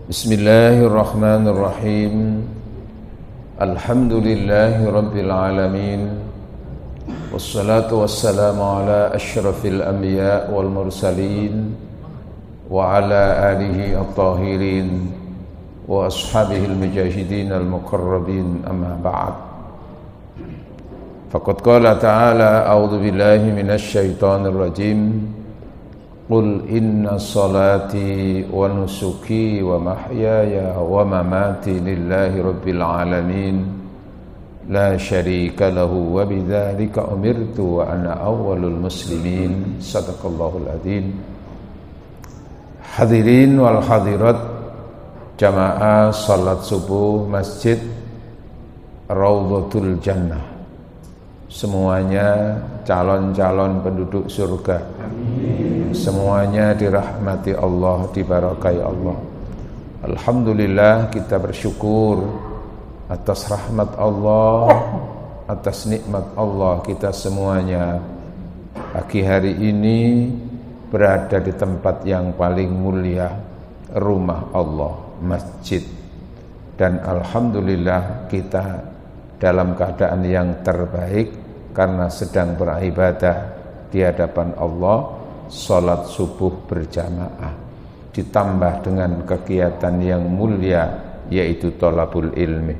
Bismillahirrahmanirrahim. Alhamdulillahi rabbil alamin. Wassalatu wassalamu ala asyrafil anbiya wal mursalin wa ala alihi at-tahirin wa ashabihi al-mujahidin al-muqarrabin, amma ba'd. Faqad qala ta'ala a'udzu billahi minasy syaithanir rajim. Qul inna salati wa nusuki wa mahyaya wa mamati lillahi rabbil alamin la syarika lahu wa bidzalika umirtu wa ana awwalul muslimin. Sadaqallahul adzim. Hadirin wal hadirat jamaah salat subuh Masjid Raudhatul Jannah, semuanya calon-calon penduduk surga. Semuanya dirahmati Allah, diberkahi Allah. Alhamdulillah, kita bersyukur atas rahmat Allah, atas nikmat Allah. Kita semuanya pagi hari ini berada di tempat yang paling mulia, rumah Allah, masjid. Dan alhamdulillah kita dalam keadaan yang terbaik karena sedang beribadah di hadapan Allah. Salat subuh berjamaah ditambah dengan kegiatan yang mulia, yaitu thalabul ilmi.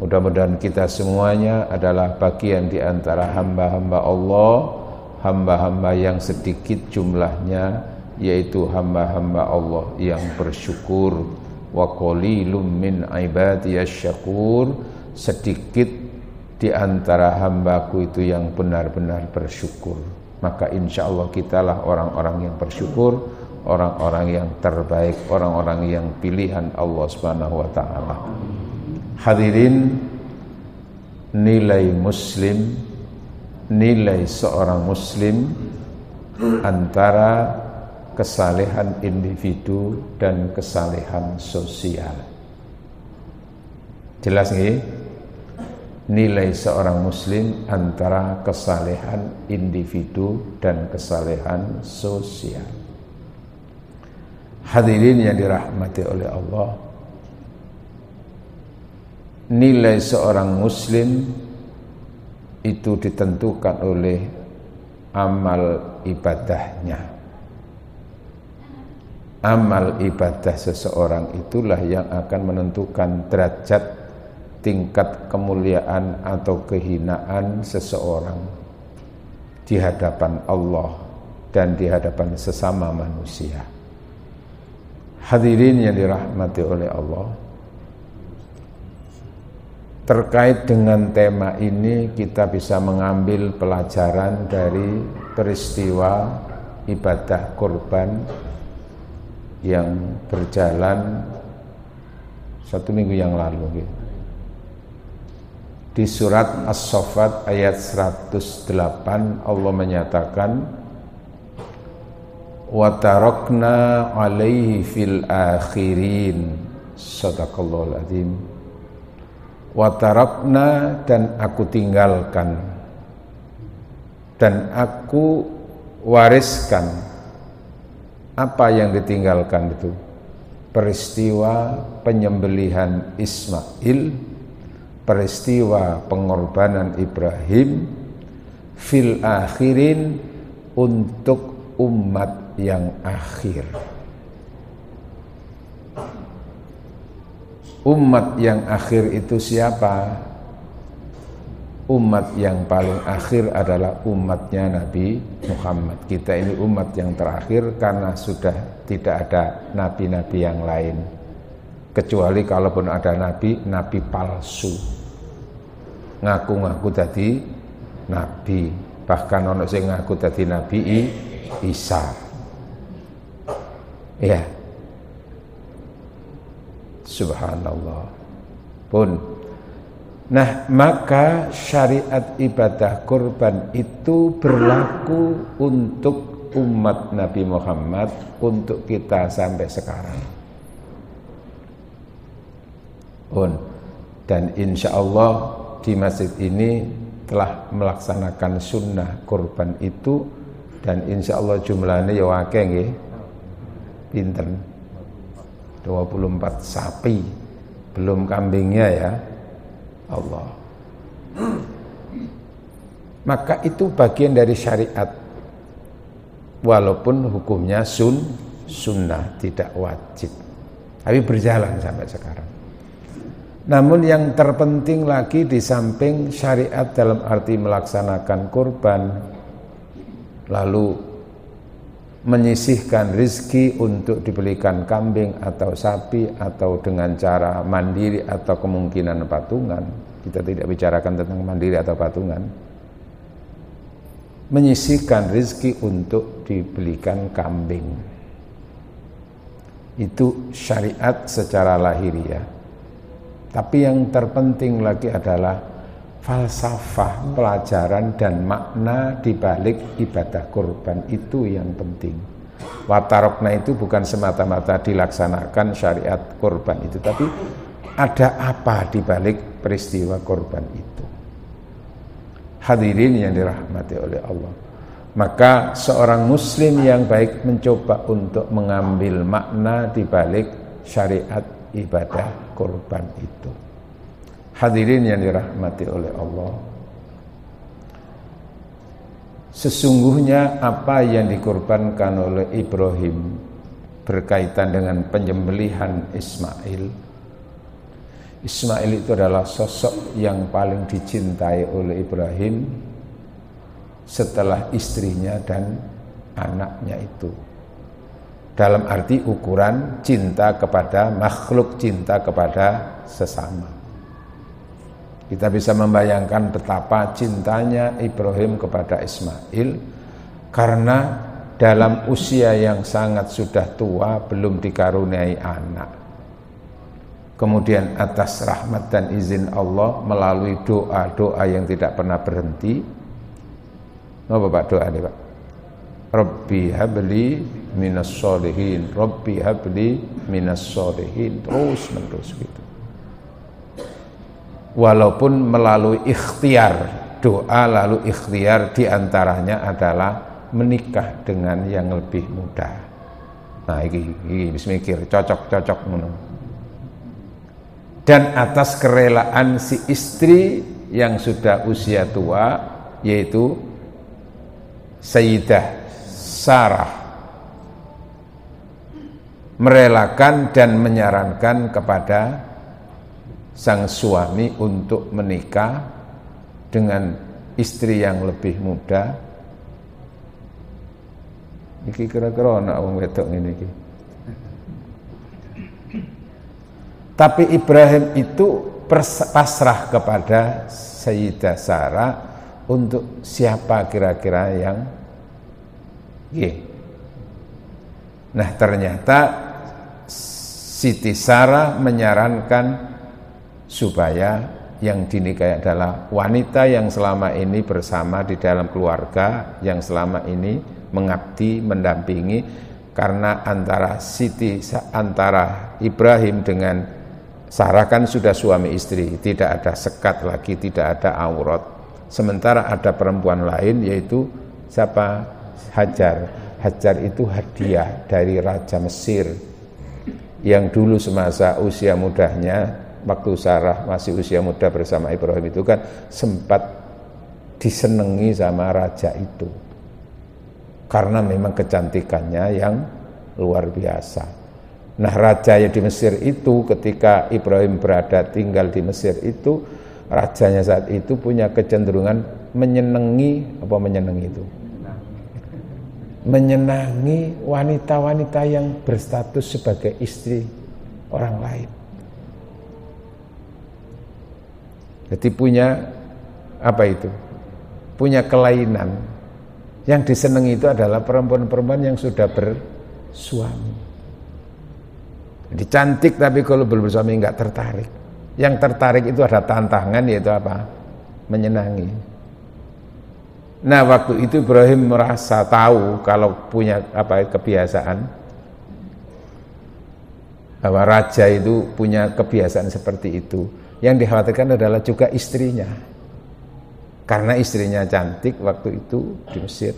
Mudah-mudahan kita semuanya adalah bagian di antara hamba-hamba Allah, hamba-hamba yang sedikit jumlahnya, yaitu hamba-hamba Allah yang bersyukur. Wa qalilum min ibadiyasy syakur, sedikit di antara hambaku itu yang benar-benar bersyukur. Maka insya Allah kitalah orang-orang yang bersyukur, orang-orang yang terbaik, orang-orang yang pilihan Allah Subhanahu wa ta'ala. Hadirin, nilai muslim, nilai seorang muslim antara kesalehan individu dan kesalehan sosial. Jelas nggih? Nilai seorang muslim antara kesalehan individu dan kesalehan sosial. Hadirin yang dirahmati oleh Allah, nilai seorang muslim itu ditentukan oleh amal ibadahnya. Amal ibadah seseorang itulah yang akan menentukan derajat, tingkat kemuliaan atau kehinaan seseorang di hadapan Allah dan di hadapan sesama manusia. Hadirin yang dirahmati oleh Allah, terkait dengan tema ini kita bisa mengambil pelajaran dari peristiwa ibadah kurban yang berjalan 1 minggu yang lalu gitu. Di surat As-Saffat ayat 108 Allah menyatakan, wa tarakna alaihi fil akhirin. Sadaqallahul adzim. Wa tarakna, dan aku tinggalkan, dan aku wariskan. Apa yang ditinggalkan itu? Peristiwa penyembelihan Ismail, peristiwa pengorbanan Ibrahim, fil akhirin, untuk umat yang akhir. Umat yang akhir itu siapa? Umat yang paling akhir adalah umatnya Nabi Muhammad. Kita ini umat yang terakhir karena sudah tidak ada nabi-nabi yang lain. Kecuali kalaupun ada nabi, nabi palsu. Ngaku-ngaku tadi nabi, bahkan ono sing ngaku tadi Nabi Isa. Ya. Subhanallah. Pun. Nah, maka syariat ibadah kurban itu berlaku untuk umat Nabi Muhammad, untuk kita sampai sekarang. Pun. Dan insya Allah di masjid ini telah melaksanakan sunnah kurban itu, dan insya Allah jumlahnya ya akeh nggih. Pinten? 24 sapi, belum kambingnya ya Allah. Maka itu bagian dari syariat, walaupun hukumnya sunnah, tidak wajib, tapi berjalan sampai sekarang. Namun yang terpenting lagi di samping syariat dalam arti melaksanakan kurban, lalu menyisihkan rizki untuk dibelikan kambing atau sapi, atau dengan cara mandiri atau kemungkinan patungan. Kita tidak bicarakan tentang mandiri atau patungan. Menyisihkan rizki untuk dibelikan kambing, itu syariat secara lahiriah. Tapi yang terpenting lagi adalah falsafah, pelajaran dan makna di balik ibadah kurban, itu yang penting. Watarokna itu bukan semata-mata dilaksanakan syariat kurban itu, tapi ada apa di balik peristiwa kurban itu. Hadirin yang dirahmati oleh Allah, maka seorang muslim yang baik mencoba untuk mengambil makna di balik syariat ibadah kurban itu. Hadirin yang dirahmati oleh Allah, sesungguhnya apa yang dikorbankan oleh Ibrahim berkaitan dengan penyembelihan Ismail. Ismail itu adalah sosok yang paling dicintai oleh Ibrahim setelah istrinya dan anaknya itu. Dalam arti ukuran cinta kepada makhluk, cinta kepada sesama. Kita bisa membayangkan betapa cintanya Ibrahim kepada Ismail, karena dalam usia yang sangat sudah tua, belum dikaruniai anak. Kemudian atas rahmat dan izin Allah, melalui doa-doa yang tidak pernah berhenti. Apa Pak doa ini Pak? Rabbi habli minas sholihin, Rabbi habli minas sholihin, terus menerus gitu. Walaupun melalui ikhtiar, doa lalu ikhtiar diantaranya adalah menikah dengan yang lebih muda. Nah ini bisa mikir, cocok menurut. Dan atas kerelaan si istri yang sudah usia tua, yaitu Sayyidah Sarah, merelakan dan menyarankan kepada sang suami untuk menikah dengan istri yang lebih muda. Iki kira-kira ana wong wedok ngene iki. Tapi Ibrahim itu pasrah kepada Sayyidah Sarah untuk siapa kira-kira yang Nah ternyata Siti Sarah menyarankan supaya yang dinikahi adalah wanita yang selama ini bersama di dalam keluarga, yang selama ini mengabdi, mendampingi, karena antara Ibrahim dengan Sarah kan sudah suami istri, tidak ada sekat lagi, tidak ada aurat. Sementara ada perempuan lain, yaitu siapa? Hajar. Hajar itu hadiah dari Raja Mesir, yang dulu semasa usia mudanya, waktu Sarah masih usia muda bersama Ibrahim itu kan sempat disenangi sama raja itu, karena memang kecantikannya yang luar biasa. Nah raja yang di Mesir itu, ketika Ibrahim berada tinggal di Mesir itu, rajanya saat itu punya kecenderungan menyenangi wanita-wanita yang berstatus sebagai istri orang lain. Jadi punya kelainan. Yang disenangi itu adalah perempuan-perempuan yang sudah bersuami. Jadi cantik, tapi kalau belum bersuami enggak tertarik. Yang tertarik itu ada tantangan, yaitu apa? Menyenangi. Nah waktu itu Ibrahim merasa tahu kalau punya kebiasaan, bahwa raja itu punya kebiasaan seperti itu. Yang dikhawatirkan adalah juga istrinya, karena istrinya cantik waktu itu di Mesir.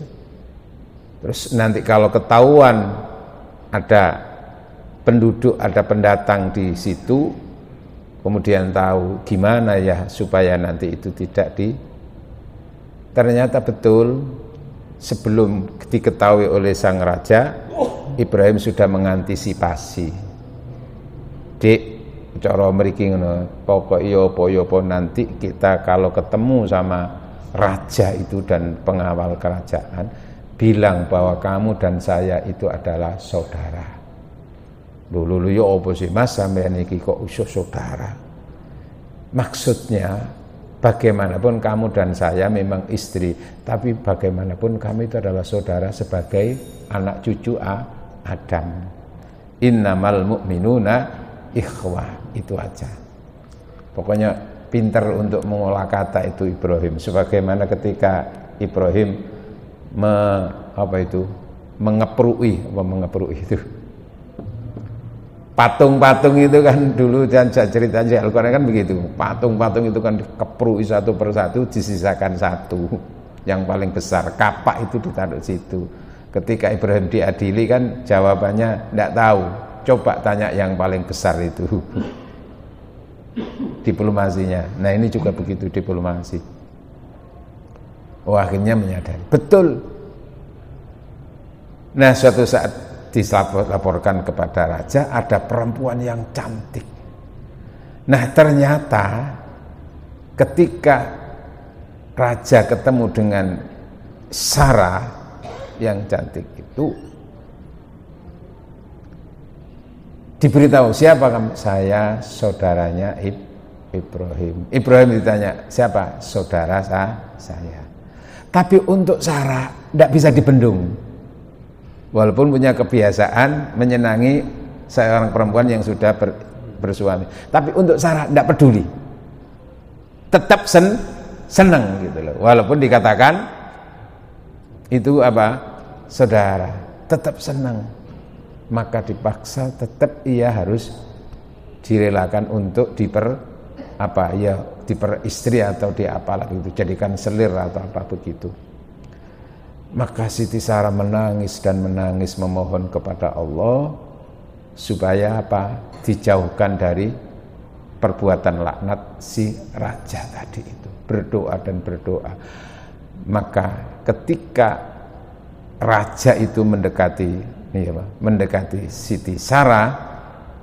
Terus nanti kalau ketahuan ada penduduk, ada pendatang di situ, kemudian tahu gimana ya supaya nanti itu tidak ternyata betul sebelum diketahui oleh sang raja, Ibrahim sudah mengantisipasi. Dik, cara mriki ngono, pokoke apa nanti kita kalau ketemu sama raja itu dan pengawal kerajaan, bilang bahwa kamu dan saya itu adalah saudara. Lulu ya apa sih Mas sampean iki kok usus saudara? Maksudnya bagaimanapun kamu dan saya memang istri, tapi bagaimanapun kami itu adalah saudara sebagai anak cucu Adam. Innamal mu'minuna ikhwah, itu aja. Pokoknya pinter untuk mengolah kata itu Ibrahim. Sebagaimana ketika Ibrahim mengeprui itu patung-patung itu kan dulu dan cerita Al-Quran kan begitu. Patung-patung itu kan dikeprui satu persatu, disisakan satu yang paling besar. Kapak itu ditaruh situ. Ketika Ibrahim diadili kan jawabannya tidak tahu. Coba tanya yang paling besar itu. Diplomasinya. Nah ini juga begitu diplomasi. Oh akhirnya menyadari. Betul. Nah suatu saat dilaporkan kepada raja ada perempuan yang cantik. Nah ternyata ketika raja ketemu dengan Sarah yang cantik itu, diberitahu, siapa kamu? Saya saudaranya Ibrahim. Ibrahim ditanya, siapa? Saudara saya. Tapi untuk Sarah tidak bisa dibendung. Walaupun punya kebiasaan menyenangi seorang perempuan yang sudah bersuami, tapi untuk Sarah tidak peduli, tetap senang gitu loh. Walaupun dikatakan itu saudara, tetap senang. Maka dipaksa tetap ia harus direlakan untuk diperistri atau diapalah itu, jadikan selir atau apa begitu. Maka Siti Sarah menangis dan menangis memohon kepada Allah supaya dijauhkan dari perbuatan laknat si raja tadi itu. Berdoa dan berdoa. Maka ketika raja itu mendekati Siti Sarah,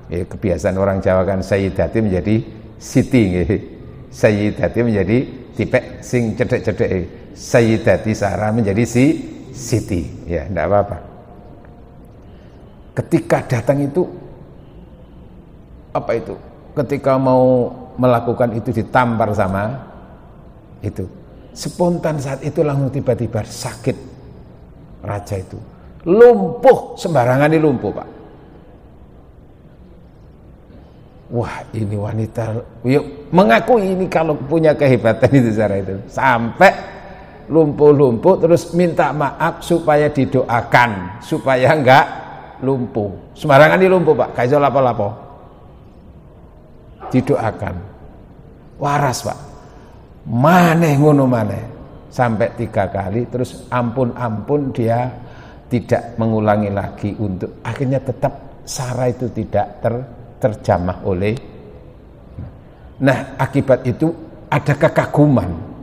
kebiasaan orang Jawa kan Sayyidati menjadi Siti, Sayyidati menjadi tipek sing cedek-cedek. Sayyidati Sarah menjadi Siti, ya tidak apa-apa. Ketika datang itu ketika mau melakukan itu ditampar sama itu, spontan saat itu langsung tiba-tiba sakit raja itu, lumpuh, sembarangan lumpuh Pak. Wah ini wanita mengakui ini kalau punya kehebatan itu Sarah itu, sampai lumpuh-lumpuh terus minta maaf supaya didoakan supaya enggak lumpuh. Sembarangan lumpuh Pak, gak iso lapo-lapo. Didoakan. Waras Pak. Maneh ngono maneh. Sampai 3 kali terus ampun dia tidak mengulangi lagi untuk akhirnya tetap Sarah itu tidak terjamah oleh. Nah, akibat itu ada kekaguman.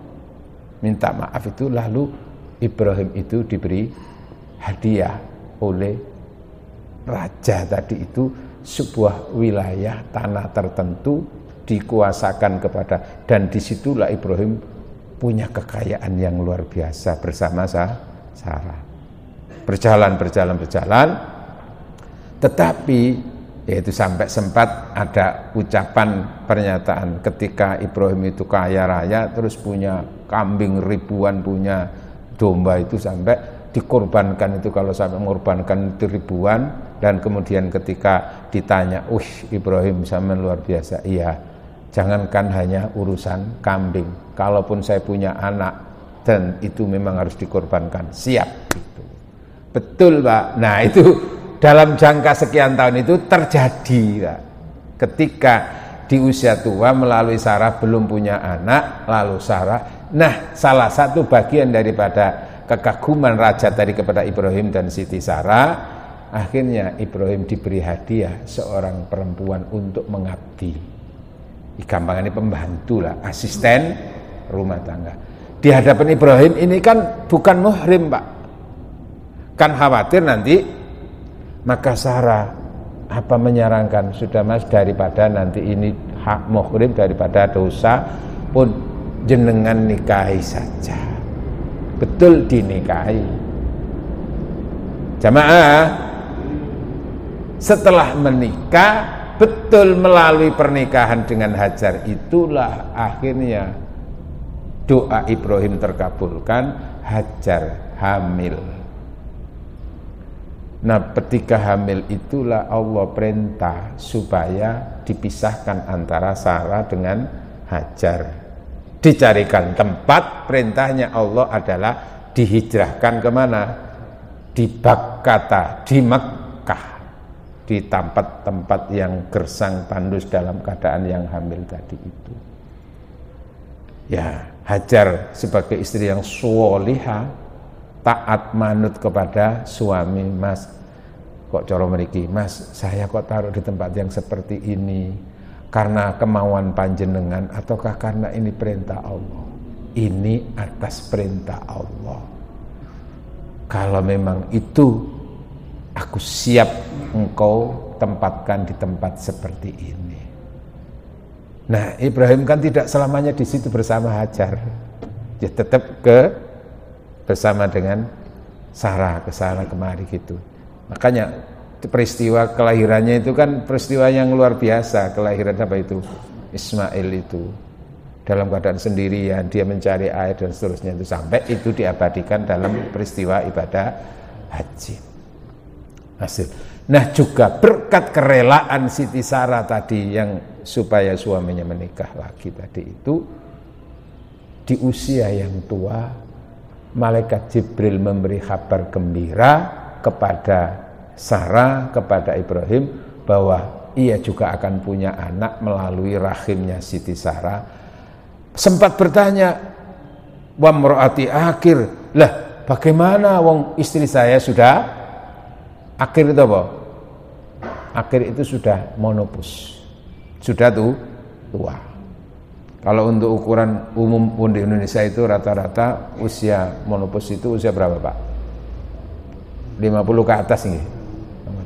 Minta maaf itu, lalu Ibrahim itu diberi hadiah oleh raja tadi itu sebuah wilayah tanah tertentu dikuasakan kepada, dan disitulah Ibrahim punya kekayaan yang luar biasa bersama Sarah. Berjalan, tetapi yaitu sampai sempat ada ucapan pernyataan ketika Ibrahim itu kaya raya, terus punya kambing ribuan, punya domba itu sampai dikorbankan itu, kalau sampai mengorbankan itu ribuan. Dan kemudian ketika ditanya, Ibrahim sama luar biasa, iya, jangankan hanya urusan kambing, kalaupun saya punya anak dan itu memang harus dikorbankan, siap itu. Betul Pak. Nah itu dalam jangka sekian tahun itu terjadi Pak. Ketika di usia tua melalui Sarah belum punya anak, lalu Sarah, nah salah satu bagian daripada kekaguman raja tadi kepada Ibrahim dan Siti Sarah akhirnya Ibrahim diberi hadiah seorang perempuan untuk mengabdi. Gampangannya pembantu lah, asisten rumah tangga. Di hadapan Ibrahim ini kan bukan muhrim, Pak. Kan khawatir nanti, maka Sarah apa menyarankan, sudah Mas, daripada nanti ini hak muhrim, daripada dosa pun jenengan nikahi saja. Betul, dinikahi. Jamaah, setelah menikah, betul melalui pernikahan dengan Hajar itulah akhirnya doa Ibrahim terkabulkan, Hajar hamil. Nah, ketika hamil itulah Allah perintah supaya dipisahkan antara Sarah dengan Hajar. Dicarikan tempat, perintahnya Allah adalah dihijrahkan kemana? Di Bakkata, di Mekah, di tempat-tempat yang gersang tandus dalam keadaan yang hamil tadi itu. Ya, Hajar sebagai istri yang sholihah, taat manut kepada suami. Mas, kok coro mriki, Mas, saya kok taruh di tempat yang seperti ini karena kemauan panjenengan ataukah karena ini perintah Allah? Ini atas perintah Allah. Kalau memang itu, aku siap engkau tempatkan di tempat seperti ini. Nah, Ibrahim kan tidak selamanya di situ bersama Hajar. Dia tetap bersama dengan Sarah, ke sana kemari gitu. Makanya peristiwa kelahirannya itu kan peristiwa yang luar biasa. Kelahiran apa itu? Ismail itu. Dalam keadaan sendirian, dia mencari air dan seterusnya itu, sampai itu diabadikan dalam peristiwa ibadah haji. Hasil. Nah, juga berkat kerelaan Siti Sarah tadi yang supaya suaminya menikah lagi tadi itu, di usia yang tua, malaikat Jibril memberi kabar gembira kepada Sarah, kepada Ibrahim, bahwa ia juga akan punya anak melalui rahimnya Siti Sarah. Sempat bertanya, wa mraati akhir, lah bagaimana wong istri saya sudah akhir itu apa? Akhir itu sudah monopus, sudah tua. Kalau untuk ukuran umum pun di Indonesia itu rata-rata usia monopus itu usia berapa, Pak? 50 ke atas nih,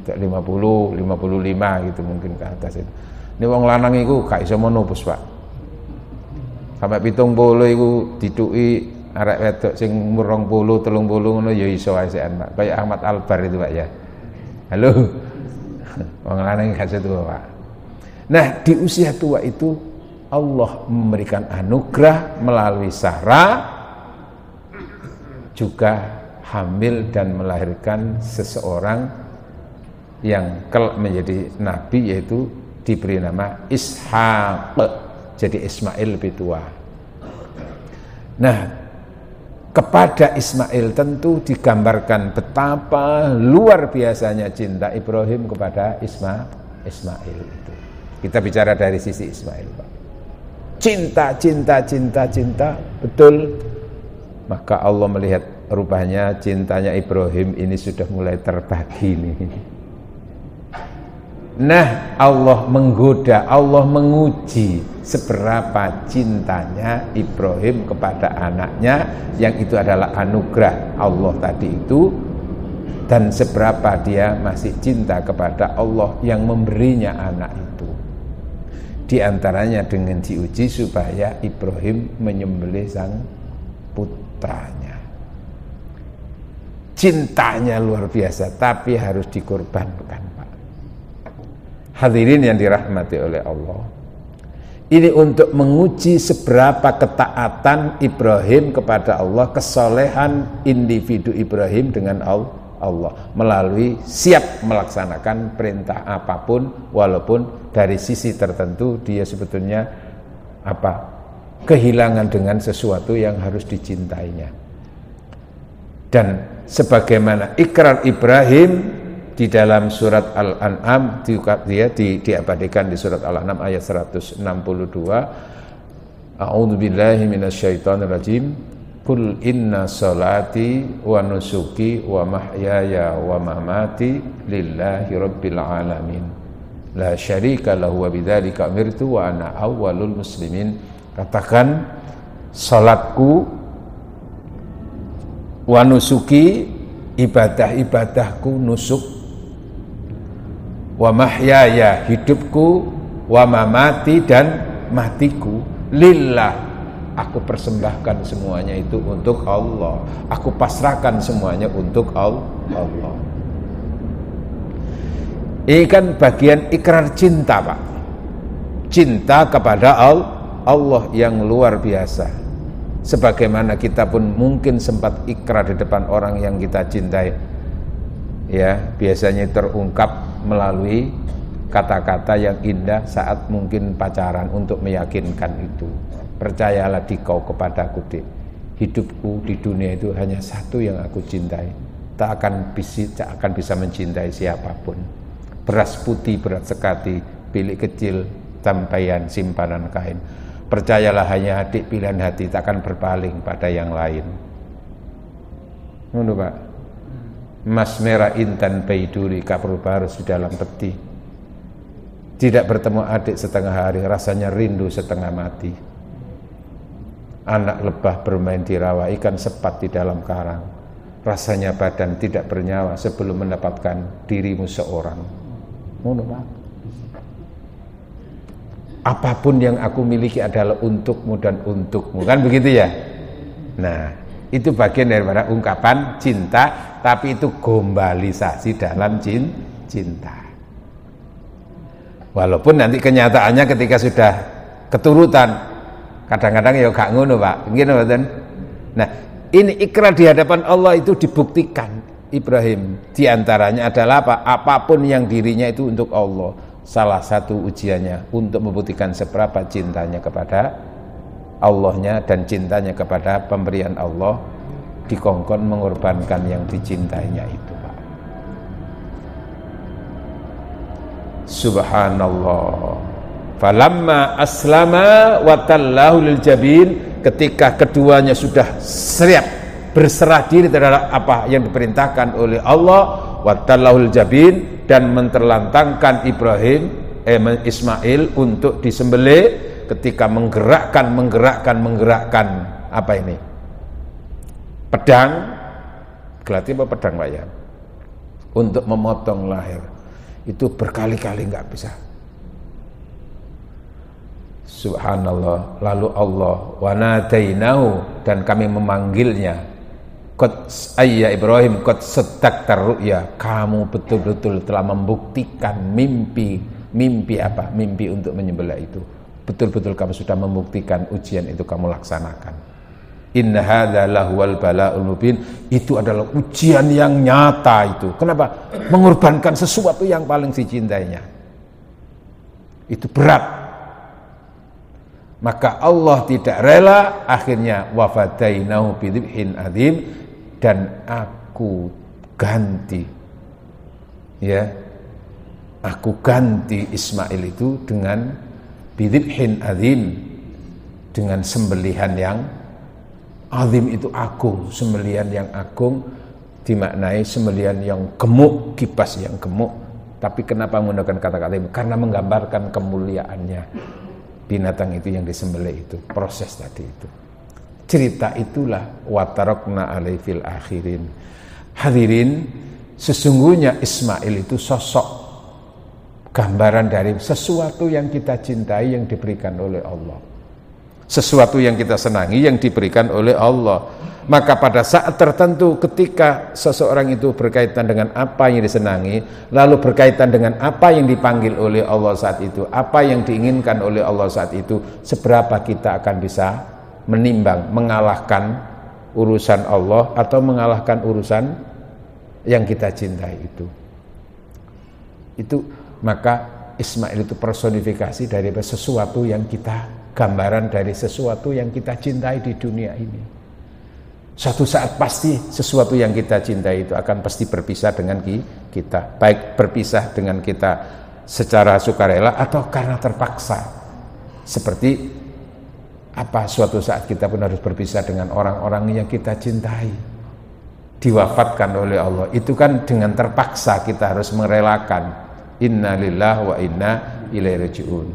50, 55 gitu mungkin ke atas itu. Ini wong lanang itu gak iso monopus, Pak. Sampai 70 iku dituki arek wedok sing umur 20, 30 ngono ya iso asean, Pak. Kayak Ahmad Albar itu, Pak, ya. Halo. Wong lanang gak setua, Pak. Nah, di usia tua itu Allah memberikan anugerah melalui Sarah juga hamil dan melahirkan seseorang yang kelak menjadi nabi, yaitu diberi nama Ishaq. Jadi Ismail lebih tua. Nah, kepada Ismail tentu digambarkan betapa luar biasanya cinta Ibrahim kepada Ismail itu. Kita bicara dari sisi Ismail, Pak. Cinta, betul. Maka Allah melihat rupanya cintanya Ibrahim ini sudah mulai terbagi nih. Nah, Allah menggoda, Allah menguji seberapa cintanya Ibrahim kepada anaknya, yang itu adalah anugerah Allah tadi itu, dan seberapa dia masih cinta kepada Allah yang memberinya anak itu. Di antaranya dengan diuji supaya Ibrahim menyembelih sang putranya. Cintanya luar biasa, tapi harus dikorbankan, Pak. Hadirin yang dirahmati oleh Allah, ini untuk menguji seberapa ketaatan Ibrahim kepada Allah, kesolehan individu Ibrahim dengan Allah melalui siap melaksanakan perintah apapun, walaupun dari sisi tertentu dia sebetulnya kehilangan dengan sesuatu yang harus dicintainya. Dan sebagaimana ikrar Ibrahim di dalam surat Al-An'am, dia diabadikan di surat Al-An'am ayat 162. A'udzubillahi minasyaitonirrajim. Kul inna salati wa nusuki wa mahyaya wa mamati lillahi rabbil alamin la syarika lahu wa bidzalika umirtu wa ana awwalul muslimin. Katakan, salatku, wa nusuki, ibadah-ibadahku, nusuk, wa mahyaya, hidupku, wa mamati, dan matiku, lillah, aku persembahkan semuanya itu untuk Allah. Aku pasrahkan semuanya untuk Allah. Ini kan bagian ikrar cinta, Pak. Cinta kepada Allah yang luar biasa. Sebagaimana kita pun mungkin sempat ikrar di depan orang yang kita cintai. Ya, biasanya terungkap melalui kata-kata yang indah saat mungkin pacaran untuk meyakinkan itu. Percayalah dikau kepadaku, Dik. Hidupku di dunia itu hanya satu yang aku cintai. Tak akan bisa mencintai siapapun. Beras putih, berat sekati, bilik kecil, tampaian, simpanan kain. Percayalah hanya adik pilihan hati, tak akan berpaling pada yang lain. Ngono, Pak. Mas merah intan baiduri, kapur barus di dalam peti. Tidak bertemu adik setengah hari, rasanya rindu setengah mati. Anak lebah bermain di rawa, ikan sepat di dalam karang. Rasanya badan tidak bernyawa sebelum mendapatkan dirimu seorang. Ngono, Pak. Apapun yang aku miliki adalah untukmu dan untukmu, kan begitu ya? Nah, itu bagian daripada ungkapan cinta, tapi itu gombalisasi dalam cinta. Walaupun nanti kenyataannya ketika sudah keturutan, kadang-kadang ya gak ngono, Pak. Begini, betul? Nah, ini ikrar di hadapan Allah itu dibuktikan Ibrahim. Di antaranya adalah apa? Apapun yang dirinya itu untuk Allah. Salah satu ujiannya untuk membuktikan seberapa cintanya kepada Allahnya dan cintanya kepada pemberian Allah, dikongkon mengorbankan yang dicintainya itu, Pak. Subhanallah. Falamma aslama wa tallahu lil jabin, ketika keduanya sudah siap berserah diri terhadap apa yang diperintahkan oleh Allah, wa tallahu lil jabin, dan menterlantangkan Ismail untuk disembelih. Ketika menggerakkan apa ini? Pedang, gelati apa pedang, Pak ya? Untuk memotong leher. Itu berkali-kali enggak bisa. Subhanallah. Lalu Allah wa nadainahu, dan kami memanggilnya. Qad ayya Ibrahim qad saddaqta ru'ya, kamu betul-betul telah membuktikan mimpi apa? Mimpi untuk menyembelih itu. Betul-betul kamu sudah membuktikan ujian itu kamu laksanakan. Inna hadza lahuwal bala'ul mubin, itu adalah ujian yang nyata itu. Kenapa? Mengorbankan sesuatu yang paling dicintainya. Itu berat. Maka Allah tidak rela, akhirnya wafadainahu bidzibhin adzim, dan aku ganti, ya, aku ganti Ismail itu dengan bidzibhin adzim, dengan sembelihan yang azim. Itu agung, sembelihan yang agung, dimaknai sembelihan yang gemuk, kipas yang gemuk. Tapi kenapa menggunakan kata-kata ini? Karena menggambarkan kemuliaannya binatang itu yang disembelih itu, proses tadi itu. Cerita itulah watarokna alaihi fil akhirin. Hadirin, sesungguhnya Ismail itu sosok gambaran dari sesuatu yang kita cintai yang diberikan oleh Allah. Sesuatu yang kita senangi yang diberikan oleh Allah. Maka pada saat tertentu ketika seseorang itu berkaitan dengan apa yang disenangi, lalu berkaitan dengan apa yang dipanggil oleh Allah saat itu, apa yang diinginkan oleh Allah saat itu, seberapa kita akan bisa menimbang, mengalahkan urusan Allah atau mengalahkan urusan yang kita cintai itu. Maka Ismail itu personifikasi dari sesuatu yang kita, gambaran dari sesuatu yang kita cintai di dunia ini. Suatu saat pasti sesuatu yang kita cintai itu akan pasti berpisah dengan kita. Baik berpisah dengan kita secara sukarela atau karena terpaksa. Seperti Apa suatu saat kita pun harus berpisah dengan orang-orang yang kita cintai, diwafatkan oleh Allah. Itu kan dengan terpaksa kita harus merelakan. Inna lillahi wa inna ilaihi raji'un.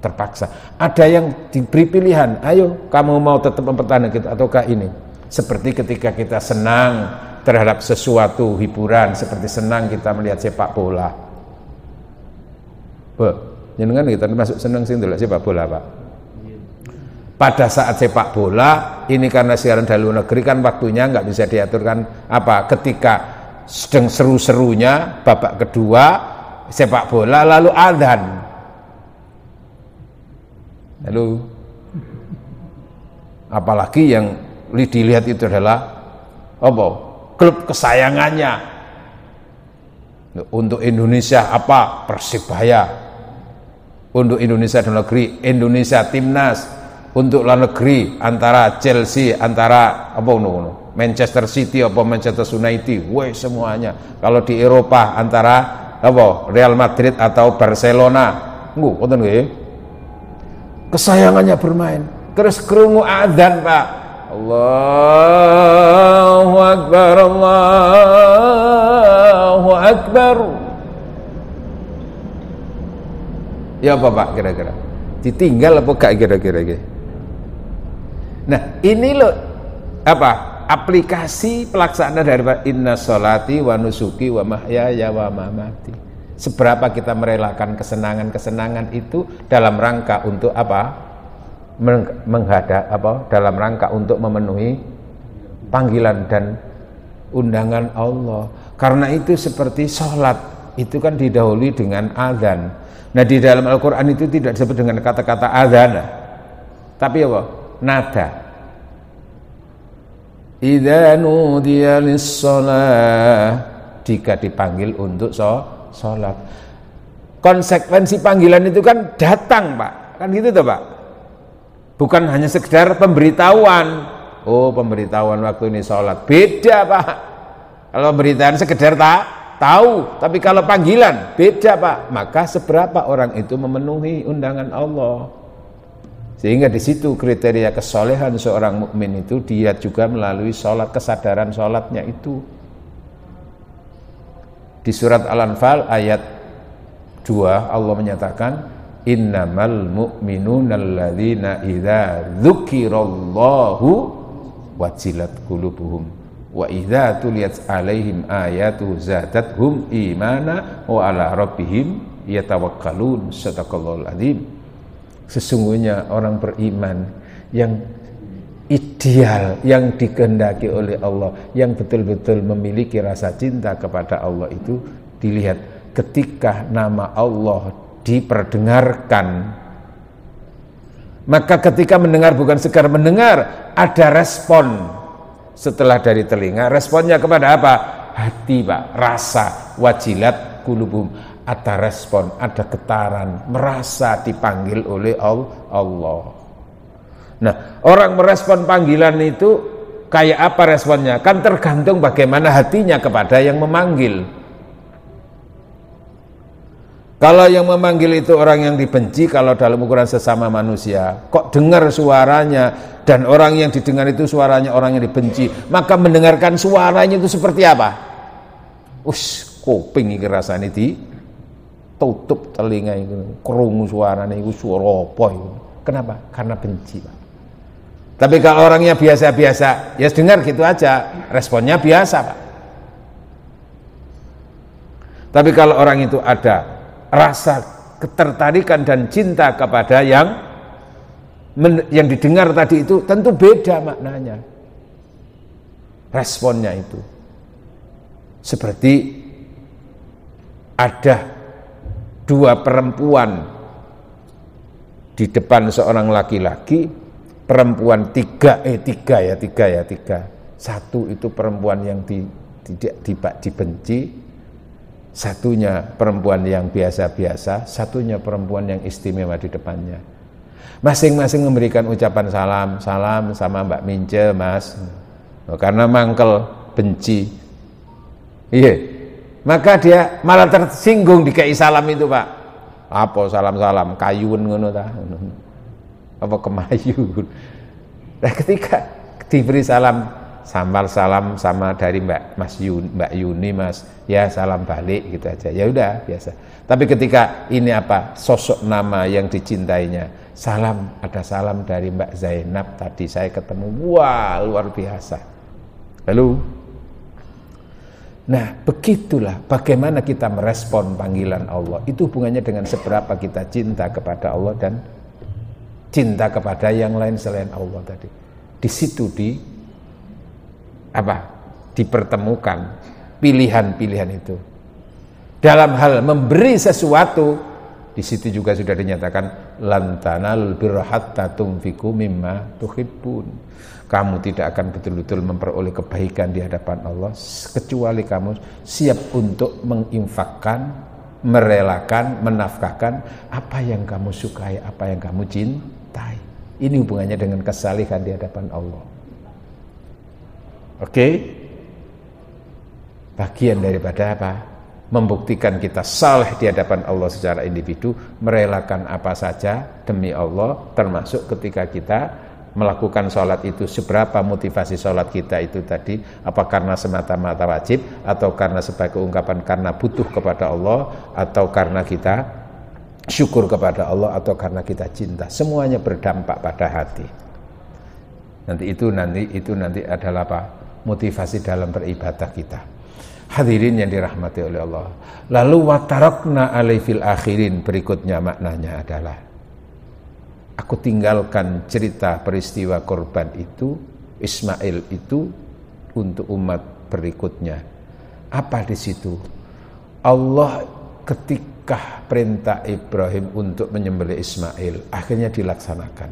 Terpaksa. Ada yang diberi pilihan, ayo kamu mau tetap mempertahankan kita ataukah ini. Seperti ketika kita senang terhadap sesuatu hiburan, seperti senang kita melihat sepak bola. Jenengan kita masuk senang sih ndelok sepak bola, Pak. Pada saat sepak bola ini karena siaran dari luar negeri kan waktunya nggak bisa diaturkan apa, ketika sedang seru-serunya babak kedua sepak bola lalu adzan, lalu apalagi yang dilihat itu adalah apa, klub kesayangannya untuk Indonesia apa, Persibaya, untuk Indonesia dalam negeri Indonesia Timnas, untuk luar negeri antara Chelsea, antara apa Manchester City apa Manchester United, woi semuanya. Kalau di Eropa antara apa Real Madrid atau Barcelona, ngoten nggih. Kesayangannya bermain. Terus krungu adzan, Pak. Allahu Akbar, Allahu Akbar. Ya apa Pak kira-kira? Ditinggal apa gak kira-kira? Nah, ini loh apa? Aplikasi pelaksanaan dari inna sholati wa nusuki wa mahyaya wa mamati. Seberapa kita merelakan kesenangan-kesenangan itu dalam rangka untuk apa? Menghadap apa? Dalam rangka untuk memenuhi panggilan dan undangan Allah. Karena itu seperti sholat itu kan didahului dengan azan. Nah, di dalam Al-Quran itu tidak disebut dengan kata-kata azan, tapi apa? Nada. Idza nudiya lis-shalah, jika dipanggil untuk sholat. Konsekuensi panggilan itu kan datang, Pak. Kan gitu toh, Pak. Bukan hanya sekedar pemberitahuan. Oh, pemberitahuan waktu ini sholat. Beda, Pak. Kalau pemberitaan sekedar tahu, tapi kalau panggilan beda, Pak. Maka seberapa orang itu memenuhi undangan Allah. Sehingga di situ kriteria kesolehan seorang mukmin itu dia juga melalui sholat, kesadaran sholatnya itu. Di surat Al-Anfal ayat 2 Allah menyatakan innamal mu'minuna alladzina idza dzukirallahu wajilat qulubuhum wa idza tuliyat alaihim ayatu zadathum imana wa ala rabbihim yatawakkalun. Sadaqallahul adzim. Sesungguhnya orang beriman yang ideal, yang dikehendaki oleh Allah, yang betul-betul memiliki rasa cinta kepada Allah itu dilihat ketika nama Allah diperdengarkan. Maka ketika mendengar bukan sekedar mendengar, ada respon setelah dari telinga. Responnya kepada apa? Hati, Pak, rasa, wajilat qulubuhum. Ada respon, ada getaran, merasa dipanggil oleh Allah. Nah, orang merespon panggilan itu kayak apa responnya? Kan tergantung bagaimana hatinya kepada yang memanggil. Kalau yang memanggil itu orang yang dibenci, kalau dalam ukuran sesama manusia, kok dengar suaranya dan orang yang didengar itu suaranya orang yang dibenci, maka mendengarkan suaranya itu seperti apa? Kuping iki rasane tutup telinga itu, krungu suaranya itu suara apa itu. Kenapa? Karena benci, Pak. Tapi kalau orangnya biasa-biasa, ya dengar gitu aja, responnya biasa, Pak. Tapi kalau orang itu ada rasa ketertarikan dan cinta kepada yang didengar tadi itu, tentu beda maknanya. Responnya itu seperti ada dua perempuan di depan seorang laki-laki, perempuan tiga. Satu itu perempuan yang tidak dibenci, satunya perempuan yang biasa-biasa, satunya perempuan yang istimewa di depannya. Masing-masing memberikan ucapan salam sama Mbak Mince, Mas, karena mangkel benci. Iya. Maka dia malah tersinggung dikei salam itu, Pak. Apa salam-salam kayun ngono ta. apa kemayu. Nah, ketika diberi salam sama dari Mbak Yuni, Mas, ya salam balik gitu aja, ya udah biasa. Tapi ketika ini apa, sosok nama yang dicintainya, salam, ada salam dari Mbak Zainab tadi saya ketemu, wah luar biasa. Lalu, nah begitulah bagaimana kita merespon panggilan Allah. Itu hubungannya dengan seberapa kita cinta kepada Allah dan cinta kepada yang lain selain Allah tadi. Di situ dipertemukan pilihan-pilihan itu. Dalam hal memberi sesuatu, di situ juga sudah dinyatakan lan tanalul birra hatta tunfiqu mimma tuhibbun. Kamu tidak akan betul-betul memperoleh kebaikan di hadapan Allah kecuali kamu siap untuk menginfakkan, merelakan, menafkahkan apa yang kamu sukai, apa yang kamu cintai. Ini hubungannya dengan kesalihan di hadapan Allah. Oke? Bagian daripada apa? Membuktikan kita saleh di hadapan Allah secara individu, merelakan apa saja demi Allah, termasuk ketika kita melakukan sholat itu, seberapa motivasi sholat kita itu tadi, apa karena semata-mata wajib, atau karena sebagai ungkapan karena butuh kepada Allah, atau karena kita syukur kepada Allah, atau karena kita cinta. Semuanya berdampak pada hati. Nanti itu nanti adalah apa? Motivasi dalam beribadah kita. Hadirin yang dirahmati oleh Allah. Lalu watarakna alai fil akhirin, berikutnya maknanya adalah aku tinggalkan cerita peristiwa korban itu, Ismail itu untuk umat berikutnya. Apa di situ? Allah ketika perintah Ibrahim untuk menyembelih Ismail akhirnya dilaksanakan.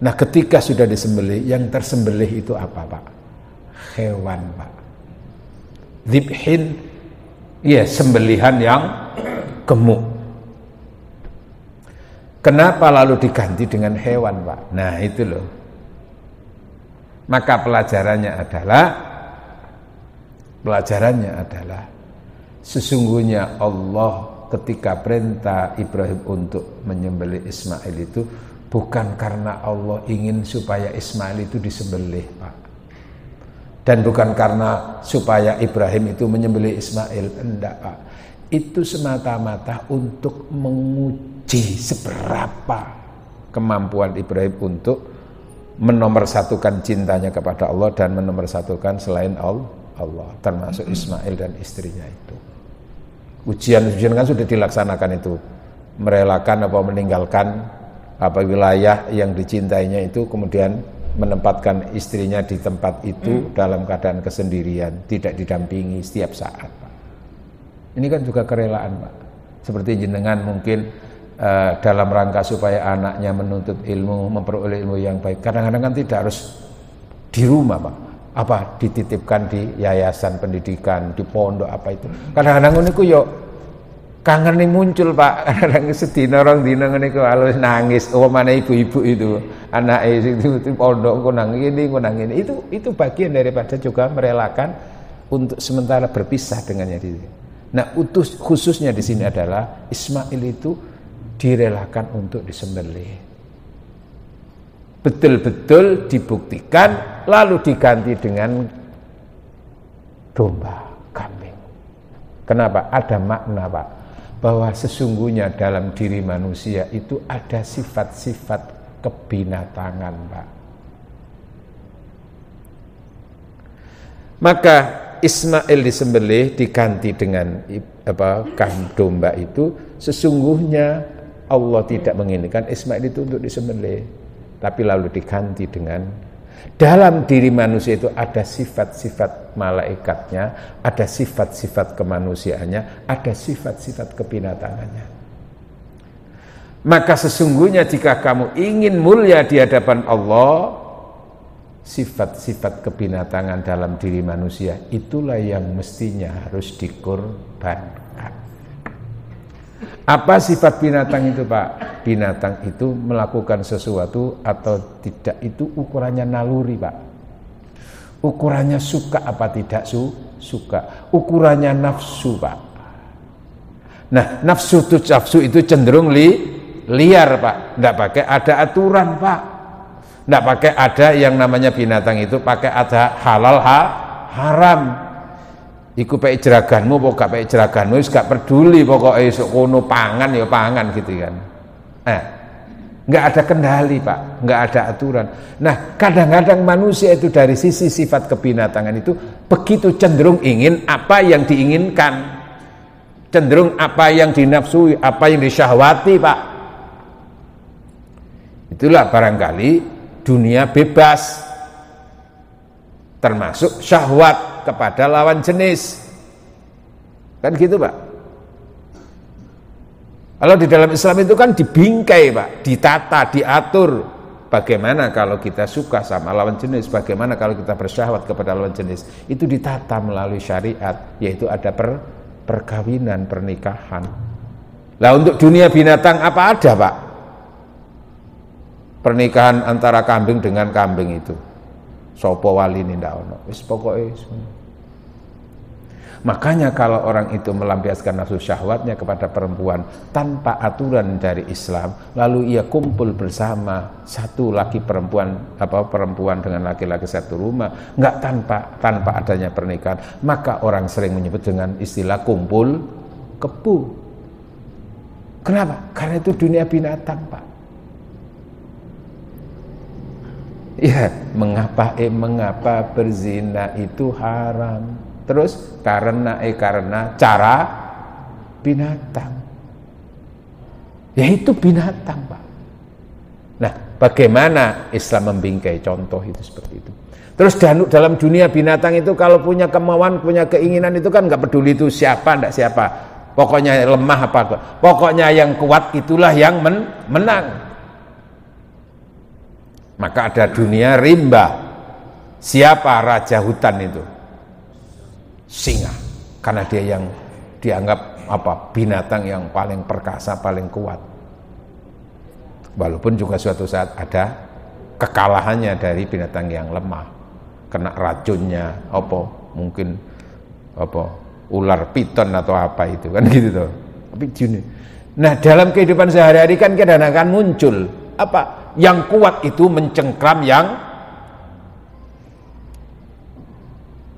Nah, ketika sudah disembelih, yang tersembelih itu apa, Pak? Hewan, Pak. Dzibhin, ya sembelihan yang gemuk. Kenapa lalu diganti dengan hewan, Pak? Nah, itu loh. Maka pelajarannya adalah sesungguhnya Allah ketika perintah Ibrahim untuk menyembelih Ismail itu bukan karena Allah ingin supaya Ismail itu disembelih, Pak. Dan bukan karena supaya Ibrahim itu menyembelih Ismail, enggak, Pak. Itu semata-mata untuk menguji seberapa kemampuan Ibrahim untuk menomorsatukan cintanya kepada Allah dan menomorsatukan selain Allah, termasuk Ismail dan istrinya itu. Ujian-ujian kan sudah dilaksanakan itu, merelakan apa meninggalkan apa wilayah yang dicintainya itu, kemudian menempatkan istrinya di tempat itu dalam keadaan kesendirian, tidak didampingi setiap saat, Pak. Ini kan juga kerelaan, Pak. Seperti jenengan mungkin dalam rangka supaya anaknya menuntut ilmu, memperoleh ilmu yang baik. Kadang-kadang kan tidak harus di rumah, Pak. Apa dititipkan di yayasan pendidikan, di pondok apa itu. Kadang-kadang niku yo kangen nih muncul, Pak. Kadang-kadang sedina orang dina niku halus nangis. Oh, mana ibu-ibu itu, anak itu di pondok kok nang ini. Itu bagian daripada juga merelakan untuk sementara berpisah dengannya diri. Nah, khususnya di sini adalah Ismail itu direlakan untuk disembelih. Betul-betul dibuktikan lalu diganti dengan domba, kambing. Kenapa? Ada makna, Pak, bahwa sesungguhnya dalam diri manusia itu ada sifat-sifat kebinatangan, Pak. Maka Ismail disembelih diganti dengan domba itu, sesungguhnya Allah tidak menginginkan Ismail itu untuk disembelih, tapi lalu diganti dengan dalam diri manusia itu ada sifat-sifat malaikatnya, ada sifat-sifat kemanusiaannya, ada sifat-sifat kebinatangannya. Maka sesungguhnya jika kamu ingin mulia di hadapan Allah, sifat-sifat kebinatangan dalam diri manusia itulah yang mestinya harus dikorbankan. Apa sifat binatang itu, Pak? Binatang itu melakukan sesuatu atau tidak itu ukurannya naluri, Pak. Ukurannya suka apa tidak suka. Ukurannya nafsu, Pak. Nah, nafsu itu cenderung liar Pak, tidak pakai ada aturan Pak, tidak pakai ada yang namanya binatang itu pakai ada halal haram. Iku pakai jeraganmu, pokok gak pakai jeraganmu, gak peduli pokoknya esok kono pangan ya pangan gitu kan. Nggak ada kendali Pak, nggak ada aturan. Nah kadang-kadang manusia itu dari sisi sifat kebinatangan itu begitu cenderung ingin apa yang diinginkan, cenderung apa yang dinafsui, apa yang disyahwati Pak. Itulah barangkali dunia bebas, termasuk syahwat kepada lawan jenis, kan gitu Pak. Kalau di dalam Islam itu kan dibingkai Pak, ditata, diatur. Bagaimana kalau kita suka sama lawan jenis, bagaimana kalau kita bersyahwat kepada lawan jenis, itu ditata melalui syariat, yaitu ada perkawinan, pernikahan. Lah untuk dunia binatang apa ada Pak? Pernikahan antara kambing dengan kambing itu. Sopo wali ini ndak ono. Wis pokoke. Makanya kalau orang itu melampiaskan nafsu syahwatnya kepada perempuan tanpa aturan dari Islam, lalu ia kumpul bersama satu laki perempuan dengan laki-laki satu rumah, nggak tanpa adanya pernikahan, maka orang sering menyebut dengan istilah kumpul kebo. Kenapa? Karena itu dunia binatang Pak. Ya, mengapa berzina itu haram? Terus karena cara binatang. Yaitu binatang Pak. Nah bagaimana Islam membingkai contoh itu seperti itu. Terus dalam dunia binatang itu kalau punya kemauan, punya keinginan itu kan nggak peduli itu siapa, ndak siapa. Pokoknya lemah apa, pokoknya yang kuat itulah yang menang. Maka ada dunia rimba. Siapa raja hutan itu? Singa, karena dia yang dianggap binatang yang paling perkasa, paling kuat. Walaupun juga suatu saat ada kekalahannya dari binatang yang lemah, kena racunnya, mungkin ular piton atau apa itu kan gitu tuh. Tapi nah dalam kehidupan sehari-hari kan kadang-kadang muncul yang kuat itu mencengkram yang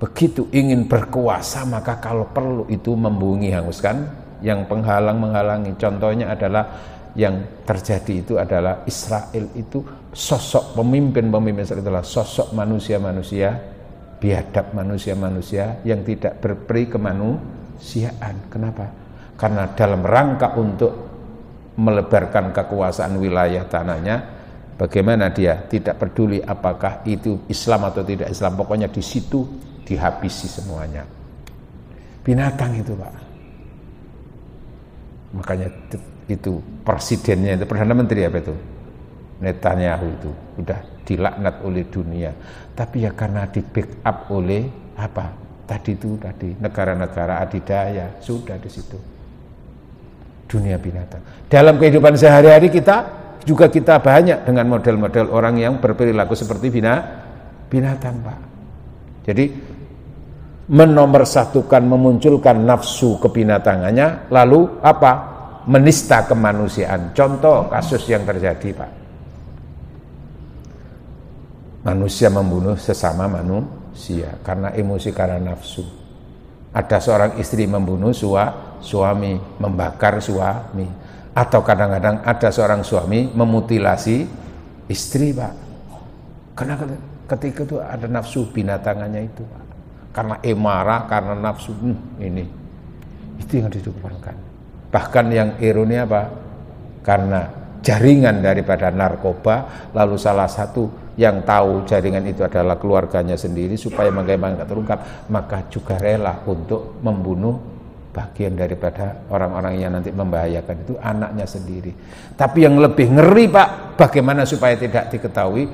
begitu ingin berkuasa, maka kalau perlu itu membungi, hanguskan yang menghalangi. Contohnya adalah yang terjadi itu adalah Israel itu sosok pemimpin Israel adalah sosok manusia-manusia biadab, manusia-manusia yang tidak berperi kemanusiaan. Kenapa? Karena dalam rangka untuk melebarkan kekuasaan wilayah tanahnya, bagaimana dia tidak peduli apakah itu Islam atau tidak Islam, pokoknya di situ dihabisi semuanya. Binatang itu Pak. Makanya itu presidennya itu, Perdana Menteri apa itu? Netanyahu itu udah dilaknat oleh dunia. Tapi ya karena di backup oleh tadi negara-negara adidaya, sudah di situ. Dunia binatang. Dalam kehidupan sehari-hari kita banyak dengan model-model orang yang berperilaku seperti binatang Pak. Jadi menomorsatukan, memunculkan nafsu kebinatangannya, lalu menista kemanusiaan. Contoh kasus yang terjadi Pak, manusia membunuh sesama manusia karena emosi, karena nafsu. Ada seorang istri membunuh suami, membakar suami, atau kadang-kadang ada seorang suami memutilasi istri Pak. Karena ketika itu ada nafsu binatangannya itu Pak. Karena marah, karena nafsu, itu yang didepankan. Bahkan yang ironi karena jaringan daripada narkoba, lalu salah satu yang tahu jaringan itu adalah keluarganya sendiri, supaya bagaimana terungkap, maka juga rela untuk membunuh bagian daripada orang-orang yang nanti membahayakan itu anaknya sendiri. Tapi yang lebih ngeri Pak, bagaimana supaya tidak diketahui,